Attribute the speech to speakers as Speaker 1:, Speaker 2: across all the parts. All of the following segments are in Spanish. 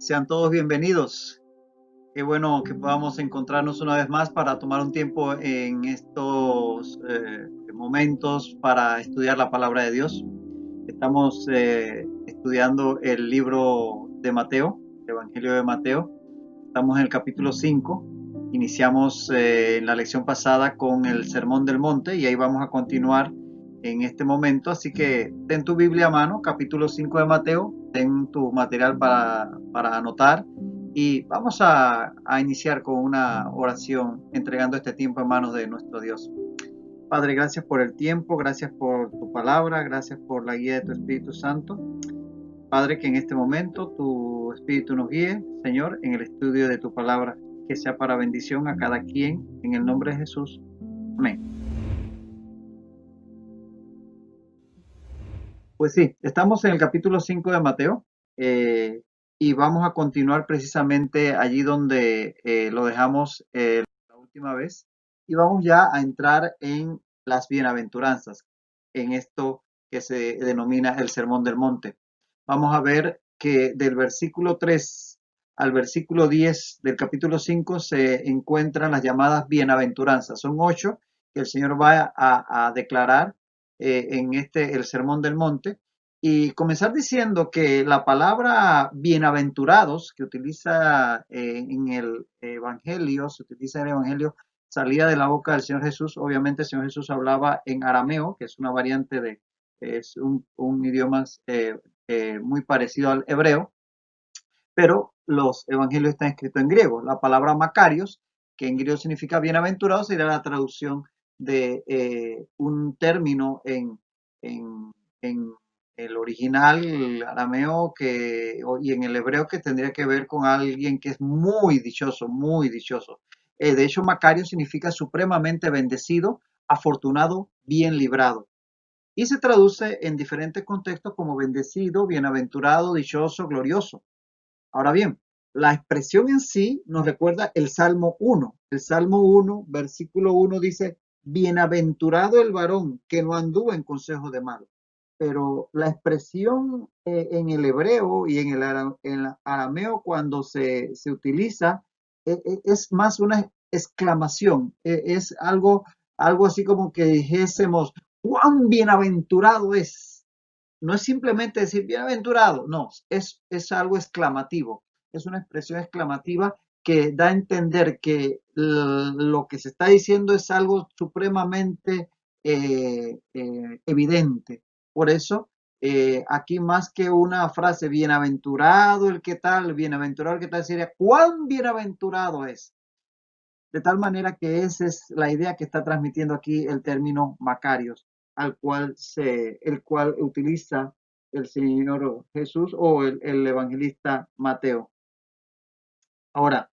Speaker 1: Sean todos bienvenidos. Qué bueno que podamos encontrarnos una vez más para tomar un tiempo en estos momentos para estudiar la palabra de Dios. Estamos estudiando el libro de Mateo, el Evangelio de Mateo. Estamos en el capítulo 5. Iniciamos en la lección pasada con el Sermón del Monte y ahí vamos a continuar en este momento. Así que ten tu Biblia a mano, capítulo 5 de Mateo, ten tu material para anotar y vamos a iniciar con una oración entregando este tiempo en manos de nuestro Dios. Padre, gracias por el tiempo, gracias por tu palabra, gracias por la guía de tu Espíritu Santo. Padre, que en este momento tu Espíritu nos guíe, Señor, en el estudio de tu palabra, que sea para bendición a cada quien, en el nombre de Jesús. Amén. Pues sí, estamos en el capítulo 5 de Mateo y vamos a continuar precisamente allí donde lo dejamos la última vez y vamos ya a entrar en las bienaventuranzas, en esto que se denomina el Sermón del Monte. Vamos a ver que del versículo 3 al versículo 10 del capítulo 5 se encuentran las llamadas bienaventuranzas. Son 8 que el Señor va a declarar en el Sermón del Monte y comenzar diciendo que la palabra bienaventurados que utiliza en el Evangelio, se utiliza en el Evangelio, salida de la boca del Señor Jesús. Obviamente el Señor Jesús hablaba en arameo, que es una variante es un idioma muy parecido al hebreo, pero los evangelios están escritos en griego. La palabra Macarios, que en griego significa bienaventurado, sería la traducción de un término en el original el arameo y en el hebreo, que tendría que ver con alguien que es muy dichoso, muy dichoso. De hecho, Macario significa supremamente bendecido, afortunado, bien librado. Y se traduce en diferentes contextos como bendecido, bienaventurado, dichoso, glorioso. Ahora bien, la expresión en sí nos recuerda el Salmo 1. El Salmo 1, versículo 1 dice, bienaventurado el varón que no anduvo en consejo de malos. Pero la expresión en el hebreo y en el arameo cuando se utiliza es más una exclamación, es algo así como que dijésemos, cuán bienaventurado es. No es simplemente decir bienaventurado, no, es algo exclamativo, es una expresión exclamativa que da a entender que lo que se está diciendo es algo supremamente evidente. Por eso, aquí más que una frase, bienaventurado el que tal, bienaventurado el que tal, sería cuán bienaventurado es. De tal manera que esa es la idea que está transmitiendo aquí el término Macarios, el cual utiliza el Señor Jesús o el evangelista Mateo. Ahora,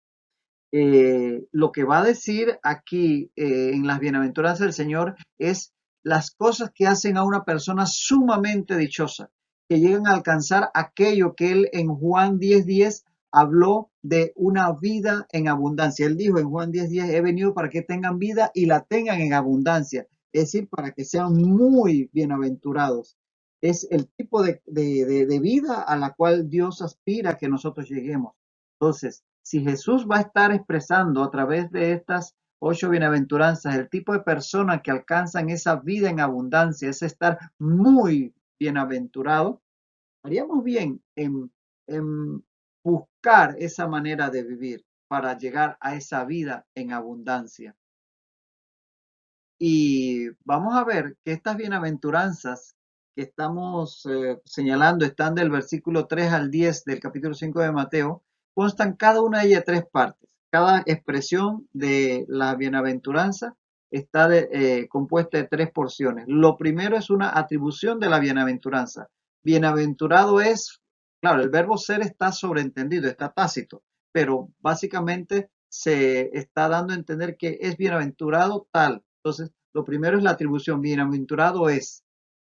Speaker 1: lo que va a decir aquí en las bienaventuranzas del Señor es las cosas que hacen a una persona sumamente dichosa, que llegan a alcanzar aquello que él en Juan 10:10 habló de una vida en abundancia. Él dijo en Juan 10:10, he venido para que tengan vida y la tengan en abundancia, es decir, para que sean muy bienaventurados. Es el tipo de vida a la cual Dios aspira que nosotros lleguemos. Entonces, si Jesús va a estar expresando a través de estas 8 bienaventuranzas el tipo de persona que alcanzan esa vida en abundancia, es estar muy bienaventurado, haríamos bien en buscar esa manera de vivir para llegar a esa vida en abundancia. Y vamos a ver que estas bienaventuranzas que estamos señalando están del versículo 3 al 10 del capítulo 5 de Mateo, constan cada una de ellas tres partes. Cada expresión de la bienaventuranza está compuesta de tres porciones. Lo primero es una atribución de la bienaventuranza. Bienaventurado es, claro, el verbo ser está sobreentendido, está tácito, pero básicamente se está dando a entender que es bienaventurado tal. Entonces, lo primero es la atribución, bienaventurado es.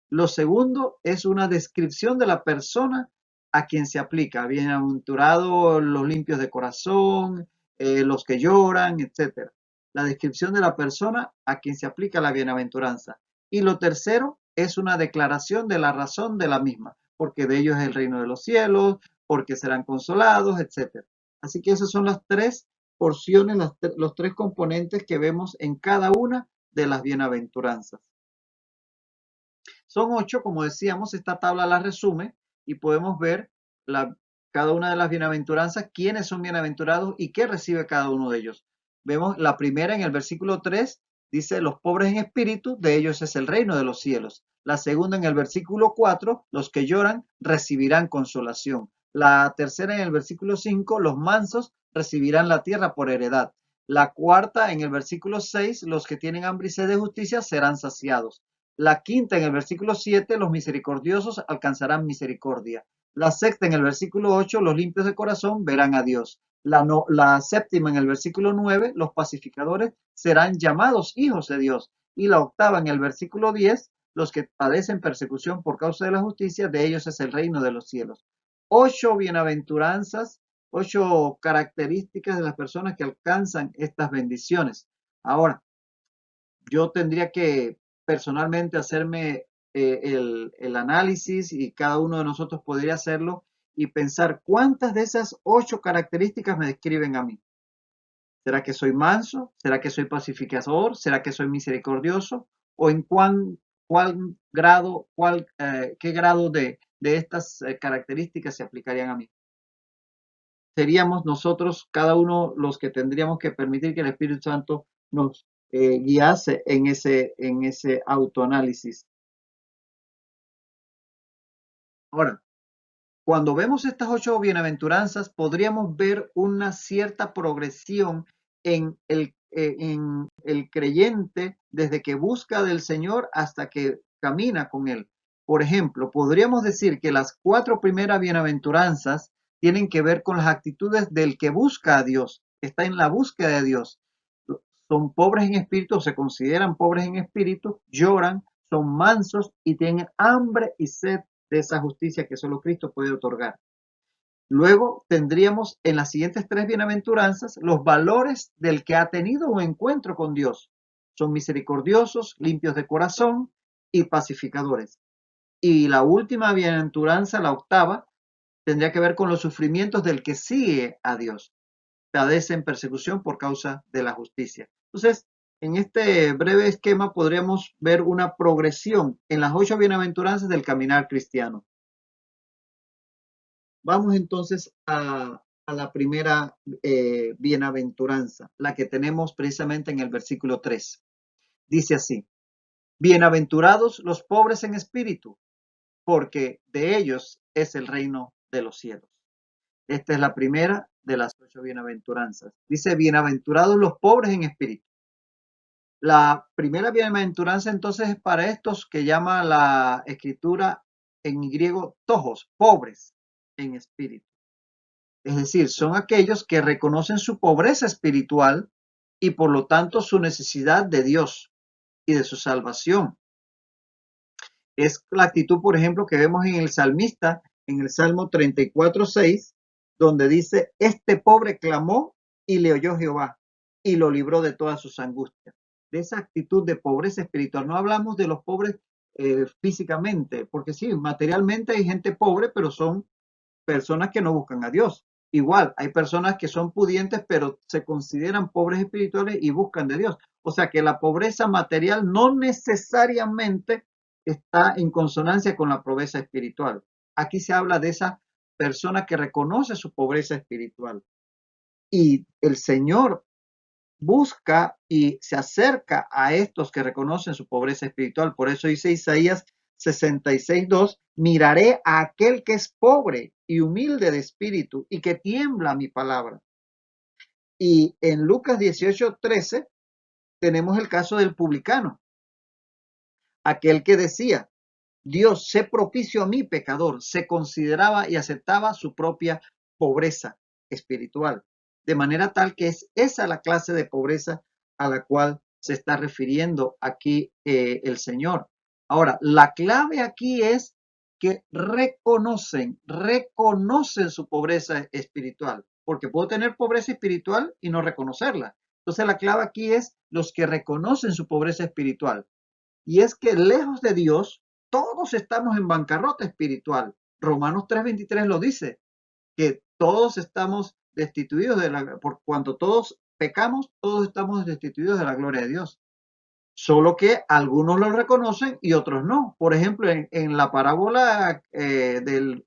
Speaker 1: Lo segundo es una descripción de la persona a quien se aplica. Bienaventurados los limpios de corazón, los que lloran, etc. La descripción de la persona a quien se aplica la bienaventuranza. Y lo tercero es una declaración de la razón de la misma, porque de ellos es el reino de los cielos, porque serán consolados, etc. Así que esas son las tres porciones, los tres componentes que vemos en cada una de las bienaventuranzas. Son 8, como decíamos, esta tabla la resume y podemos ver cada una de las bienaventuranzas, quiénes son bienaventurados y qué recibe cada uno de ellos. Vemos la primera en el versículo 3, dice, los pobres en espíritu, de ellos es el reino de los cielos. La segunda en el versículo 4, los que lloran recibirán consolación. La tercera en el versículo 5, los mansos recibirán la tierra por heredad. La cuarta en el versículo 6, los que tienen hambre y sed de justicia serán saciados. La quinta en el versículo 7, los misericordiosos alcanzarán misericordia. La sexta en el versículo 8, los limpios de corazón verán a Dios. La séptima en el versículo 9, los pacificadores serán llamados hijos de Dios. Y la octava en el versículo 10, los que padecen persecución por causa de la justicia, de ellos es el reino de los cielos. 8 bienaventuranzas, 8 características de las personas que alcanzan estas bendiciones. Ahora, yo tendría que personalmente hacerme el análisis y cada uno de nosotros podría hacerlo y pensar cuántas de esas 8 características me describen a mí. ¿Será que soy manso? ¿Será que soy pacificador? ¿Será que soy misericordioso? ¿O en cuál grado, qué grado de estas características se aplicarían a mí? Seríamos nosotros, cada uno, los que tendríamos que permitir que el Espíritu Santo nos guiase en ese autoanálisis. Ahora, cuando vemos estas 8 bienaventuranzas, podríamos ver una cierta progresión en el creyente desde que busca del Señor hasta que camina con Él. Por ejemplo, podríamos decir que las 4 primeras bienaventuranzas tienen que ver con las actitudes del que busca a Dios, que está en la búsqueda de Dios. Son pobres en espíritu, se consideran pobres en espíritu, lloran, son mansos y tienen hambre y sed de esa justicia que solo Cristo puede otorgar. Luego tendríamos en las siguientes 3 bienaventuranzas los valores del que ha tenido un encuentro con Dios. Son misericordiosos, limpios de corazón y pacificadores. Y la última bienaventuranza, la octava, tendría que ver con los sufrimientos del que sigue a Dios. Padecen persecución por causa de la justicia. Entonces, en este breve esquema podríamos ver una progresión en las 8 bienaventuranzas del caminar cristiano. Vamos entonces a la primera bienaventuranza, la que tenemos precisamente en el versículo 3. Dice así, bienaventurados los pobres en espíritu, porque de ellos es el reino de los cielos. Esta es la primera de las 8 bienaventuranzas. Dice, bienaventurados los pobres en espíritu. La primera bienaventuranza entonces es para estos que llama la escritura en griego tojos, pobres en espíritu. Es decir, son aquellos que reconocen su pobreza espiritual y por lo tanto su necesidad de Dios y de su salvación. Es la actitud, por ejemplo, que vemos en el salmista, en el Salmo 34:6, donde dice, este pobre clamó y le oyó Jehová y lo libró de todas sus angustias. De esa actitud de pobreza espiritual. No hablamos de los pobres físicamente, porque sí, materialmente hay gente pobre, pero son personas que no buscan a Dios. Igual, hay personas que son pudientes, pero se consideran pobres espirituales y buscan de Dios. O sea que la pobreza material no necesariamente está en consonancia con la pobreza espiritual. Aquí se habla de esa persona que reconoce su pobreza espiritual. Y el Señor busca y se acerca a estos que reconocen su pobreza espiritual. Por eso dice Isaías 66:2, miraré a aquel que es pobre y humilde de espíritu y que tiembla mi palabra. Y en Lucas 18:13 tenemos el caso del publicano, aquel que decía, Dios, sé propicio a mí, pecador. Se consideraba y aceptaba su propia pobreza espiritual. De manera tal que es esa la clase de pobreza a la cual se está refiriendo aquí el Señor. Ahora, la clave aquí es que reconocen su pobreza espiritual, porque puedo tener pobreza espiritual y no reconocerla. Entonces la clave aquí es los que reconocen su pobreza espiritual. Y es que lejos de Dios, todos estamos en bancarrota espiritual. Romanos 3:23 lo dice. que todos estamos destituidos por cuanto todos pecamos, todos estamos destituidos de la gloria de Dios. Solo que algunos lo reconocen y otros no. Por ejemplo, en la parábola del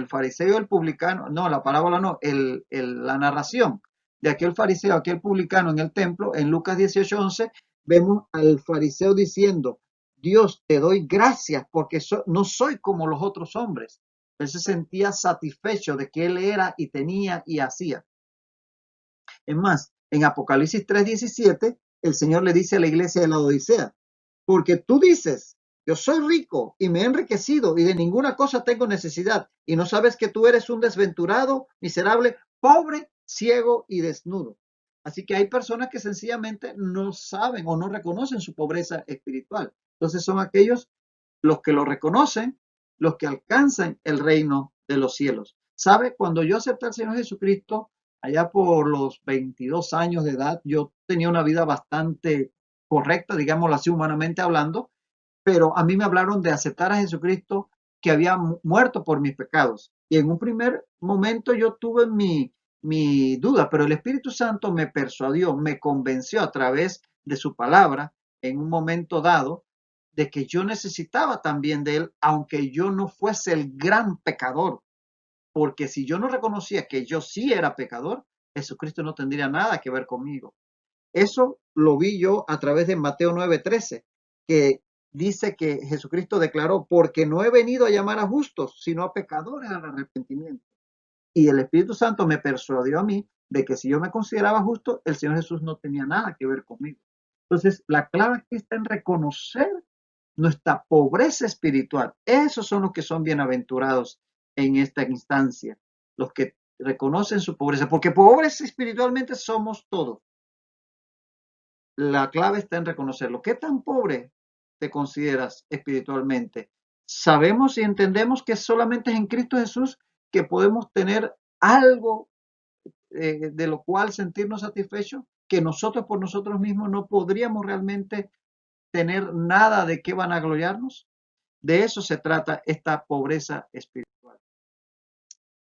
Speaker 1: fariseo y el publicano, no, la parábola no, la narración de aquel fariseo, aquel publicano en el templo, en Lucas 18:11, vemos al fariseo diciendo, Dios, te doy gracias porque no soy como los otros hombres. Él se sentía satisfecho de que él era y tenía y hacía. Es más, en Apocalipsis 3:17, el Señor le dice a la iglesia de la Odisea, porque tú dices, yo soy rico y me he enriquecido y de ninguna cosa tengo necesidad, y no sabes que tú eres un desventurado, miserable, pobre, ciego y desnudo. Así que hay personas que sencillamente no saben o no reconocen su pobreza espiritual. Entonces son aquellos los que lo reconocen, los que alcanzan el reino de los cielos. ¿Sabe? Cuando yo acepté al Señor Jesucristo, allá por los 22 años de edad, yo tenía una vida bastante correcta, digámoslo así, humanamente hablando, pero a mí me hablaron de aceptar a Jesucristo que había muerto por mis pecados. Y en un primer momento yo tuve mi duda, pero el Espíritu Santo me persuadió, me convenció a través de su palabra en un momento dado de que yo necesitaba también de él, aunque yo no fuese el gran pecador, porque si yo no reconocía que yo sí era pecador, Jesucristo no tendría nada que ver conmigo. Eso lo vi yo a través de Mateo 9:13, que dice que Jesucristo declaró, porque no he venido a llamar a justos, sino a pecadores al arrepentimiento. Y el Espíritu Santo me persuadió a mí de que si yo me consideraba justo, el Señor Jesús no tenía nada que ver conmigo. Entonces, la clave aquí está en reconocer nuestra pobreza espiritual. Esos son los que son bienaventurados en esta instancia, los que reconocen su pobreza, porque pobres espiritualmente somos todos. La clave está en reconocerlo. ¿Qué tan pobre te consideras espiritualmente? Sabemos y entendemos que solamente es en Cristo Jesús que podemos tener algo de lo cual sentirnos satisfechos, que nosotros por nosotros mismos no podríamos realmente tener nada de qué vanagloriarnos. De eso se trata esta pobreza espiritual.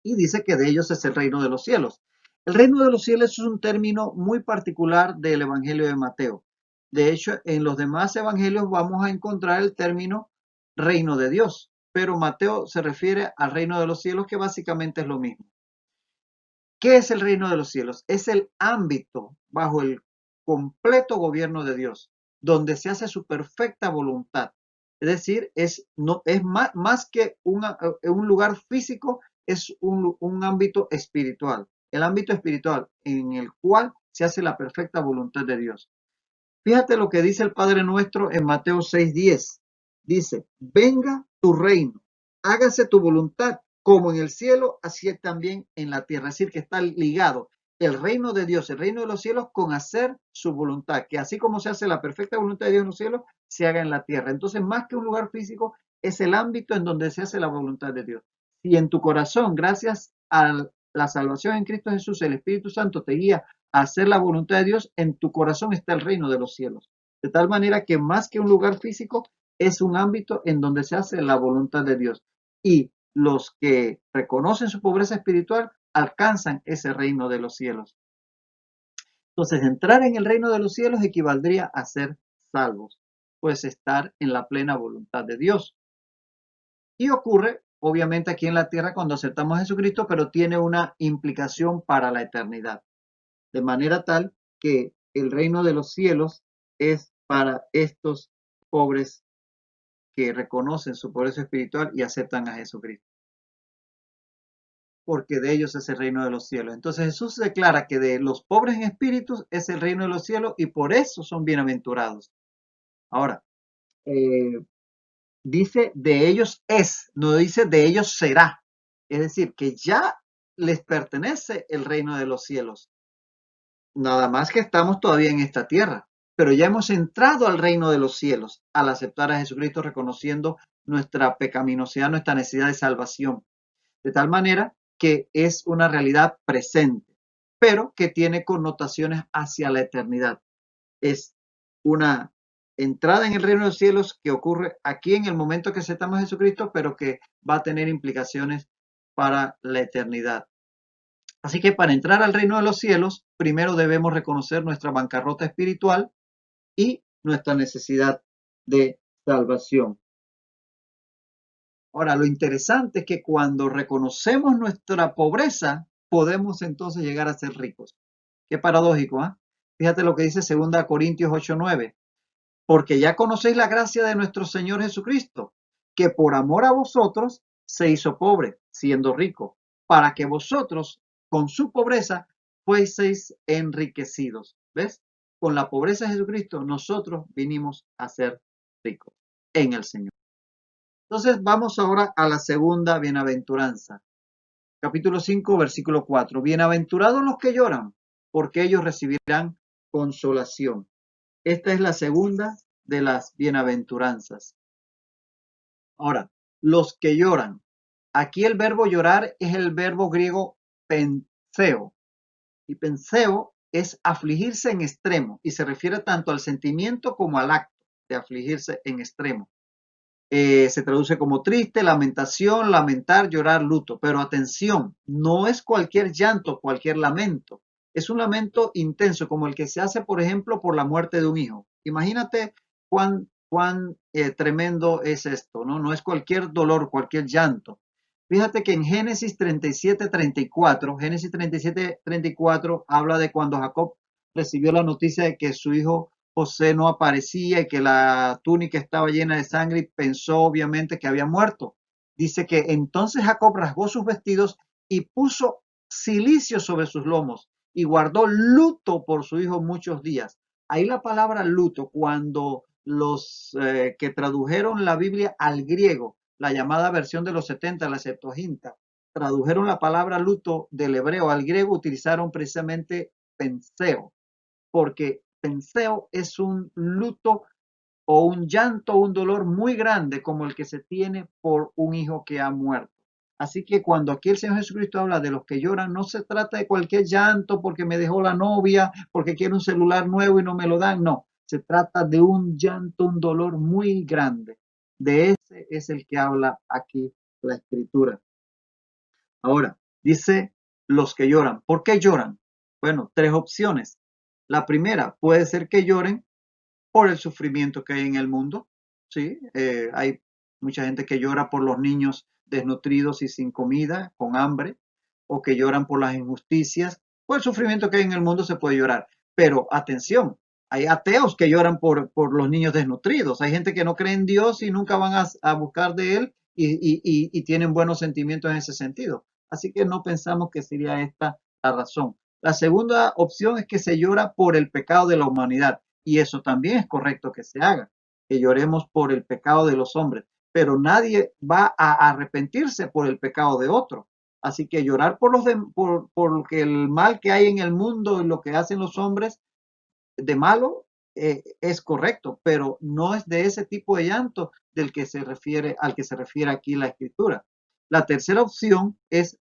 Speaker 1: Y dice que de ellos es el reino de los cielos. El reino de los cielos es un término muy particular del Evangelio de Mateo. De hecho, en los demás evangelios vamos a encontrar el término reino de Dios, pero Mateo se refiere al reino de los cielos, que básicamente es lo mismo. ¿Qué es el reino de los cielos? Es el ámbito bajo el completo gobierno de Dios, donde se hace su perfecta voluntad. Es decir, no, es más que un lugar físico, es un ámbito espiritual. El ámbito espiritual en el cual se hace la perfecta voluntad de Dios. Fíjate lo que dice el Padre Nuestro en Mateo 6:10. Dice, venga tu reino, hágase tu voluntad, como en el cielo, así también en la tierra. Es decir, que está ligado el reino de Dios, el reino de los cielos, con hacer su voluntad, que así como se hace la perfecta voluntad de Dios en los cielos, se haga en la tierra. Entonces, más que un lugar físico, es el ámbito en donde se hace la voluntad de Dios. Si en tu corazón, gracias a la salvación en Cristo Jesús, el Espíritu Santo te guía a hacer la voluntad de Dios, en tu corazón está el reino de los cielos. De tal manera que más que un lugar físico, es un ámbito en donde se hace la voluntad de Dios. Y los que reconocen su pobreza espiritual alcanzan ese reino de los cielos. Entonces, entrar en el reino de los cielos equivaldría a ser salvos, pues estar en la plena voluntad de Dios. Y ocurre, obviamente, aquí en la tierra cuando aceptamos a Jesucristo, pero tiene una implicación para la eternidad. De manera tal que el reino de los cielos es para estos pobres que reconocen su pobreza espiritual y aceptan a Jesucristo, porque de ellos es el reino de los cielos. Entonces Jesús declara que de los pobres en espíritu es el reino de los cielos y por eso son bienaventurados. Ahora, eh, dice de ellos es, no dice de ellos será. Es decir, que ya les pertenece el reino de los cielos. Nada más que estamos todavía en esta tierra, pero ya hemos entrado al reino de los cielos al aceptar a Jesucristo, reconociendo nuestra pecaminosidad, nuestra necesidad de salvación. De tal manera que es una realidad presente, pero que tiene connotaciones hacia la eternidad. Es una entrada en el reino de los cielos que ocurre aquí en el momento que aceptamos a Jesucristo, pero que va a tener implicaciones para la eternidad. Así que para entrar al reino de los cielos, primero debemos reconocer nuestra bancarrota espiritual y nuestra necesidad de salvación. Ahora, lo interesante es que cuando reconocemos nuestra pobreza, podemos entonces llegar a ser ricos. Qué paradójico, ¿eh? Fíjate lo que dice 2 Corintios 8:9. Porque ya conocéis la gracia de nuestro Señor Jesucristo, que por amor a vosotros se hizo pobre, siendo rico, para que vosotros con su pobreza fueseis enriquecidos. ¿Ves? Con la pobreza de Jesucristo nosotros vinimos a ser ricos en el Señor. Entonces vamos ahora a la segunda bienaventuranza. Capítulo 5, versículo 4. Bienaventurados los que lloran, porque ellos recibirán consolación. Esta es la segunda de las bienaventuranzas. Ahora, los que lloran. Aquí el verbo llorar es el verbo griego penseo. Y penseo es afligirse en extremo y se refiere tanto al sentimiento como al acto de afligirse en extremo. Se traduce como triste, lamentación, lamentar, llorar, luto. Pero atención, no es cualquier llanto, cualquier lamento. Es un lamento intenso, como el que se hace, por ejemplo, por la muerte de un hijo. Imagínate cuán tremendo es esto, ¿no? No es cualquier dolor, cualquier llanto. Fíjate que en Génesis 37:34 habla de cuando Jacob recibió la noticia de que su hijo José no aparecía y que la túnica estaba llena de sangre y pensó obviamente que había muerto. Dice que entonces Jacob rasgó sus vestidos y puso cilicio sobre sus lomos y guardó luto por su hijo muchos días. Ahí la palabra luto, cuando los que tradujeron la Biblia al griego, la llamada versión de los 70, la Septuaginta, tradujeron la palabra luto del hebreo al griego, utilizaron precisamente penseo, porque penseo es un luto o un llanto, un dolor muy grande como el que se tiene por un hijo que ha muerto. Así que cuando aquí el Señor Jesucristo habla de los que lloran, no se trata de cualquier llanto porque me dejó la novia, porque quiero un celular nuevo y no me lo dan, no. Se trata de un llanto, un dolor muy grande. De ese es el que habla aquí la Escritura. Ahora, dice los que lloran. ¿Por qué lloran? Bueno, tres opciones. La primera, puede ser que lloren por el sufrimiento que hay en el mundo. Sí, hay mucha gente que llora por los niños desnutridos y sin comida, con hambre, o que lloran por las injusticias. Por el sufrimiento que hay en el mundo se puede llorar. Pero atención, hay ateos que lloran por los niños desnutridos. Hay gente que no cree en Dios y nunca van a buscar de Él y tienen buenos sentimientos en ese sentido. Así que no pensamos que sería esta la razón. La segunda opción es que se llora por el pecado de la humanidad. Y eso también es correcto que se haga, que lloremos por el pecado de los hombres, pero nadie va a arrepentirse por el pecado de otro. Así que llorar por el mal que hay en el mundo y lo que hacen los hombres de malo es correcto, pero no es de ese tipo de llanto al que se refiere aquí la escritura. La tercera opción es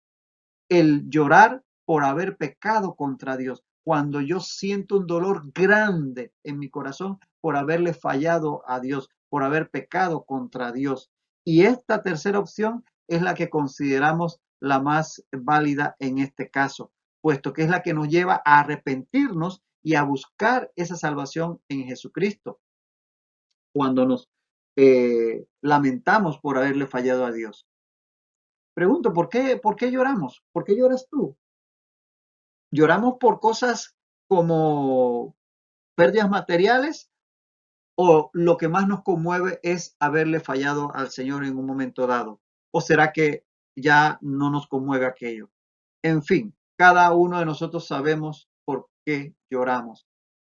Speaker 1: el llorar por haber pecado contra Dios, cuando yo siento un dolor grande en mi corazón por haberle fallado a Dios, por haber pecado contra Dios. Y esta tercera opción es la que consideramos la más válida en este caso, puesto que es la que nos lleva a arrepentirnos y a buscar esa salvación en Jesucristo, cuando nos lamentamos por haberle fallado a Dios. Pregunto, ¿por qué lloramos? ¿Por qué lloras tú? ¿Lloramos por cosas como pérdidas materiales o lo que más nos conmueve es haberle fallado al Señor en un momento dado? ¿O será que ya no nos conmueve aquello? En fin, cada uno de nosotros sabemos por qué lloramos,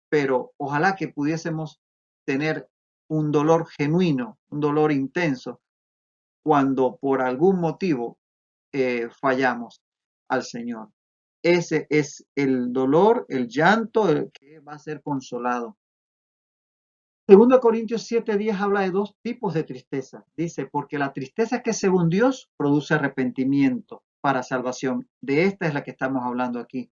Speaker 1: pero ojalá que pudiésemos tener un dolor genuino, un dolor intenso, cuando por algún motivo fallamos al Señor. Ese es el dolor, el llanto, el que va a ser consolado. 2 Corintios 7:10 habla de dos tipos de tristeza. Dice, porque la tristeza que según Dios produce arrepentimiento para salvación. De esta es la que estamos hablando aquí.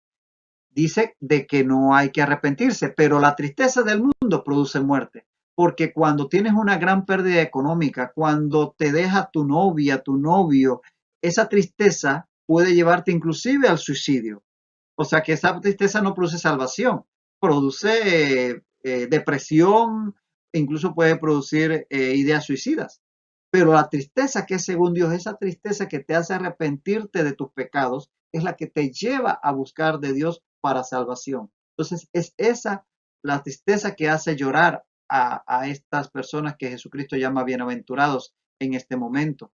Speaker 1: Dice de que no hay que arrepentirse, pero la tristeza del mundo produce muerte. Porque cuando tienes una gran pérdida económica, cuando te deja tu novia, tu novio, esa tristeza puede llevarte inclusive al suicidio. O sea que esa tristeza no produce salvación, produce depresión, incluso puede producir ideas suicidas. Pero la tristeza que es según Dios, esa tristeza que te hace arrepentirte de tus pecados, es la que te lleva a buscar de Dios para salvación. Entonces es esa la tristeza que hace llorar a estas personas que Jesucristo llama bienaventurados en este momento.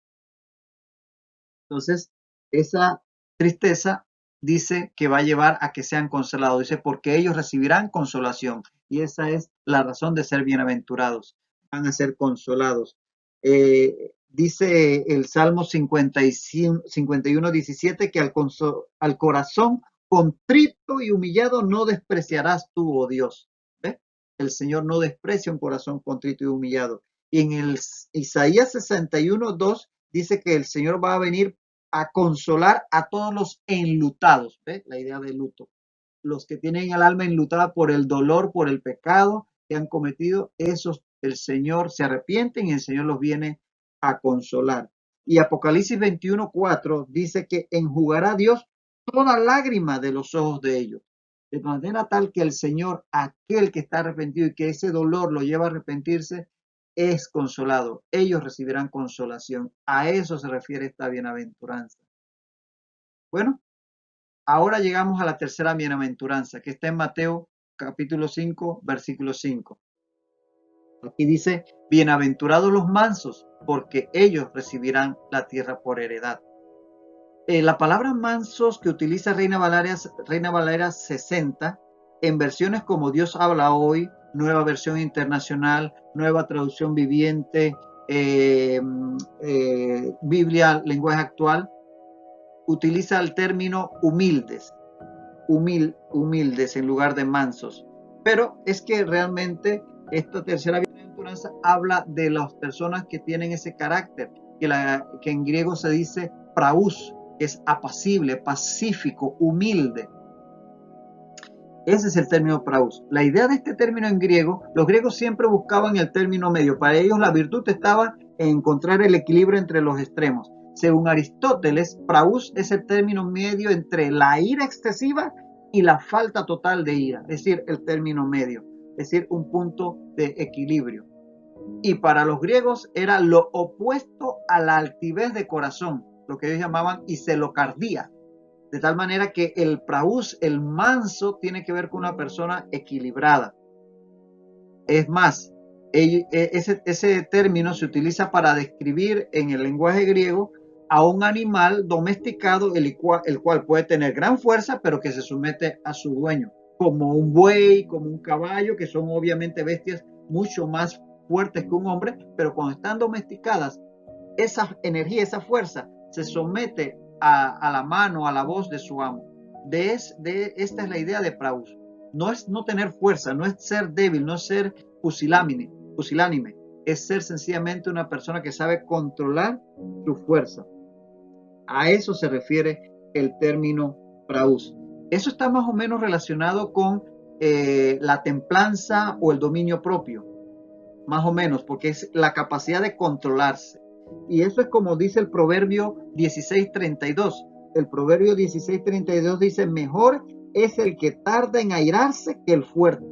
Speaker 1: Entonces, esa tristeza dice que va a llevar a que sean consolados. Dice, porque ellos recibirán consolación. Y esa es la razón de ser bienaventurados. Van a ser consolados. Dice el Salmo 51, 17, que al corazón contrito y humillado no despreciarás tú, oh Dios. ¿Ves? El Señor no desprecia un corazón contrito y humillado. Y en el Isaías 61, 2 dice que el Señor va a venir a consolar a todos los enlutados. ¿Ves? La idea de luto. Los que tienen el alma enlutada por el dolor, por el pecado que han cometido, esos el Señor se arrepienten y el Señor los viene a consolar. Y Apocalipsis 21, 4 dice que enjugará Dios toda lágrima de los ojos de ellos. De manera tal que el Señor, aquel que está arrepentido y que ese dolor lo lleva a arrepentirse, es consolado. Ellos recibirán consolación. A eso se refiere esta bienaventuranza. Bueno, ahora llegamos a la tercera bienaventuranza, que está en Mateo capítulo 5, versículo 5. Aquí dice, bienaventurados los mansos, porque ellos recibirán la tierra por heredad. La palabra mansos que utiliza Reina Valera 60, en versiones como Dios habla hoy, Nueva Versión Internacional, Nueva Traducción Viviente, Biblia, Lenguaje Actual, utiliza el término humildes, humildes en lugar de mansos. Pero es que realmente esta tercera bienaventuranza habla de las personas que tienen ese carácter, que en griego se dice praus, que es apacible, pacífico, humilde. Ese es el término praus. La idea de este término en griego, los griegos siempre buscaban el término medio. Para ellos la virtud estaba en encontrar el equilibrio entre los extremos. Según Aristóteles, praus es el término medio entre la ira excesiva y la falta total de ira, es decir, el término medio, es decir, un punto de equilibrio. Y para los griegos era lo opuesto a la altivez de corazón, lo que ellos llamaban iselocardía. De tal manera que el praus, el manso, tiene que ver con una persona equilibrada. Es más, ese término se utiliza para describir en el lenguaje griego a un animal domesticado, el cual puede tener gran fuerza, pero que se somete a su dueño, como un buey, como un caballo, que son obviamente bestias mucho más fuertes que un hombre, pero cuando están domesticadas, esa energía, esa fuerza, se somete a la mano, a la voz de su amo. Esta es la idea de praus. No es no tener fuerza, no es ser débil, no es ser pusilánime, es ser sencillamente una persona que sabe controlar su fuerza. A eso se refiere el término praus. Eso está más o menos relacionado con la templanza o el dominio propio, más o menos, porque es la capacidad de controlarse. Y eso es como dice el Proverbio 16:32. El Proverbio 16:32 dice, mejor es el que tarda en airarse que el fuerte,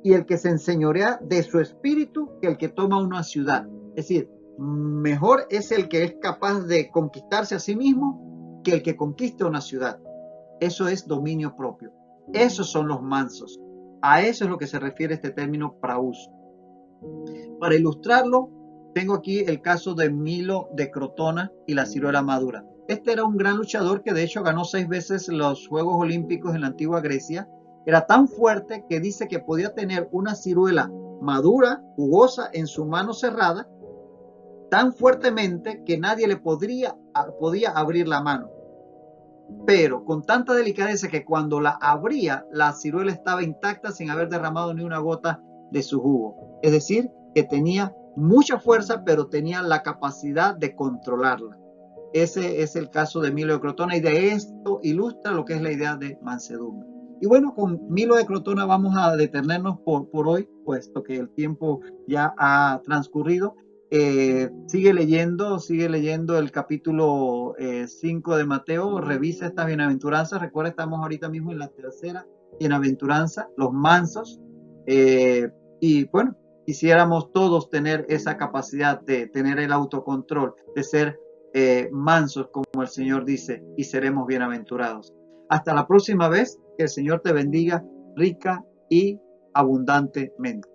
Speaker 1: y el que se enseñorea de su espíritu que el que toma una ciudad. Es decir, mejor es el que es capaz de conquistarse a sí mismo que el que conquista una ciudad. Eso es dominio propio. Esos son los mansos. A eso es lo que se refiere este término praus. Para ilustrarlo, tengo aquí el caso de Milo de Crotona y la ciruela madura. Este era un gran luchador que de hecho ganó 6 veces los Juegos Olímpicos en la antigua Grecia. Era tan fuerte que dice que podía tener una ciruela madura, jugosa, en su mano cerrada, tan fuertemente que nadie le podía abrir la mano. Pero con tanta delicadeza que cuando la abría, la ciruela estaba intacta sin haber derramado ni una gota de su jugo. Es decir, que tenía mucha fuerza, pero tenía la capacidad de controlarla. Ese es el caso de Milo de Crotona y de esto ilustra lo que es la idea de mansedumbre. Y bueno, con Milo de Crotona vamos a detenernos por hoy, puesto que el tiempo ya ha transcurrido. sigue leyendo el capítulo 5 de Mateo, revisa estas bienaventuranzas. Recuerda, estamos ahorita mismo en la tercera bienaventuranza, los mansos. Y bueno, quisiéramos todos tener esa capacidad de tener el autocontrol, de ser mansos, como el Señor dice, y seremos bienaventurados. Hasta la próxima vez, que el Señor te bendiga rica y abundantemente.